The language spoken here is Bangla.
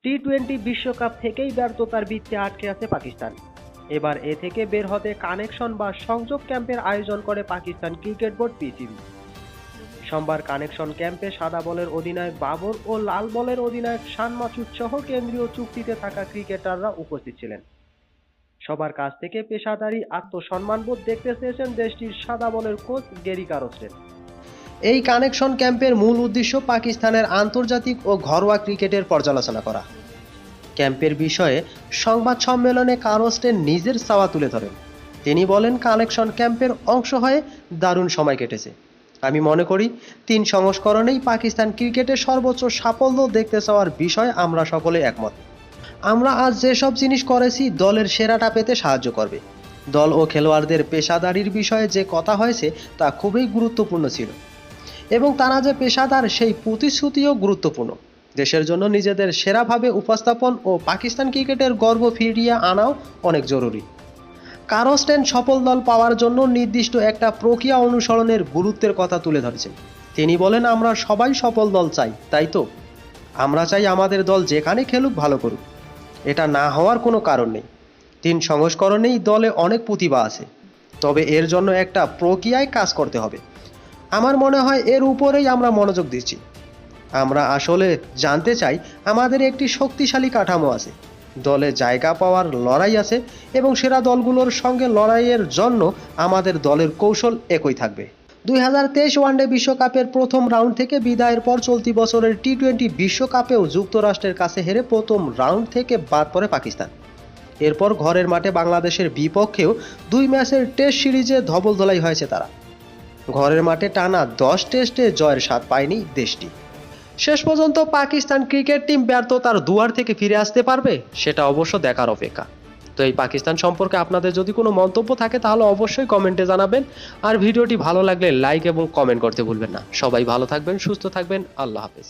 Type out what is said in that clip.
টি-20 বিশ্বকাপ থেকেই ব্যর্থতার বৃত্তে আটকে আছে পাকিস্তান। এবার এ থেকে বের হতে কানেকশন বা সংযোগ ক্যাম্পের আয়োজন করে পাকিস্তান ক্রিকেট বোর্ড পিসিবি। সোমবার কানেকশন ক্যাম্পে সাদা বলের অধিনায়ক বাবর ও লাল বলের অধিনায়ক শান মাসুদ সহ কেন্দ্রীয় চুক্তিতে থাকা ক্রিকেটাররা উপস্থিত ছিলেন। সবার কাছ থেকে পেশাদারি আত্মসম্মানবোধ দেখতে চেয়েছেন দেশটির সাদা বলের কোচ গ্যারি কারস্টেন। এই কানেকশন ক্যাম্পের মূল উদ্দেশ্য পাকিস্তানের আন্তর্জাতিক ও ঘরোয়া ক্রিকেটের পর্যালোচনা করা। ক্যাম্পের বিষয়ে সংবাদ সম্মেলনে কারস্টেন নিজের চাওয়া তুলে ধরেন। তিনি বলেন, কানেকশন ক্যাম্পের অংশ হয়ে দারুণ সময় কেটেছে। আমি মনে করি 3 সংস্করণেই পাকিস্তান ক্রিকেটের সর্বোচ্চ সাফল্য দেখতে চাওয়ার বিষয়ে আমরা সকলে একমত। আমরা আজ যেসব জিনিস করেছি দলের সেরাটা পেতে সাহায্য করবে। দল ও খেলোয়াড়দের পেশাদারির বিষয়ে যে কথা হয়েছে তা খুবই গুরুত্বপূর্ণ ছিল এবং তারা যে পেশাদার সেই প্রতিশ্রুতিও গুরুত্বপূর্ণ। দেশের জন্য নিজেদের সেরাভাবে উপস্থাপন ও পাকিস্তান ক্রিকেটের গর্ব ফিরিয়ে আনাও অনেক জরুরি। কারস্টেন সফল দল পাওয়ার জন্য নির্দিষ্ট একটা প্রক্রিয়া অনুসরণের গুরুত্বের কথা তুলে ধরেছেন। তিনি বলেন, আমরা সবাই সফল দল চাই, তাই তো? আমরা চাই আমাদের দল যেখানে খেলুক ভালো করুক। এটা না হওয়ার কোনো কারণ নেই। 3 সংস্করণেই দলে অনেক প্রতিভা আছে, তবে এর জন্য একটা প্রক্রিয়ায় কাজ করতে হবে। আমার মনে হয় এর উপরেই আমরা মনোযোগ দিচ্ছি। আমরা আসলে জানতে চাই আমাদের একটি শক্তিশালী কাঠামো আছে, দলে জায়গা পাওয়ার লড়াই আছে এবং সেরা দলগুলোর সঙ্গে লড়াইয়ের জন্য আমাদের দলের কৌশল একই থাকবে। 2023 ওয়ানডে বিশ্বকাপের প্রথম রাউন্ড থেকে বিদায়ের পর চলতি বছরের টি-20 বিশ্বকাপেও যুক্তরাষ্ট্রের কাছে হেরে প্রথম রাউন্ড থেকে বাদ পড়ে পাকিস্তান। এরপর ঘরের মাঠে বাংলাদেশের বিপক্ষেও 2 ম্যাচের টেস্ট সিরিজে ধবলধোলাই হয়েছে তারা। ঘরের মাঠে টানা 10 টেস্টে জয়ের স্বাদ পায়নি দেশটি। শেষ পর্যন্ত পাকিস্তান ক্রিকেট টিম ব্যর্থতার দুয়ার থেকে ফিরে আসতে পারবে, সেটা অবশ্য দেখার অপেক্ষা। তো এই পাকিস্তান সম্পর্কে আপনাদের যদি কোনো মন্তব্য থাকে তাহলে অবশ্যই কমেন্টে জানাবেন। আর ভিডিওটি ভালো লাগলে লাইক এবং কমেন্ট করতে ভুলবেন না। সবাই ভালো থাকবেন, সুস্থ থাকবেন। আল্লাহ হাফেজ।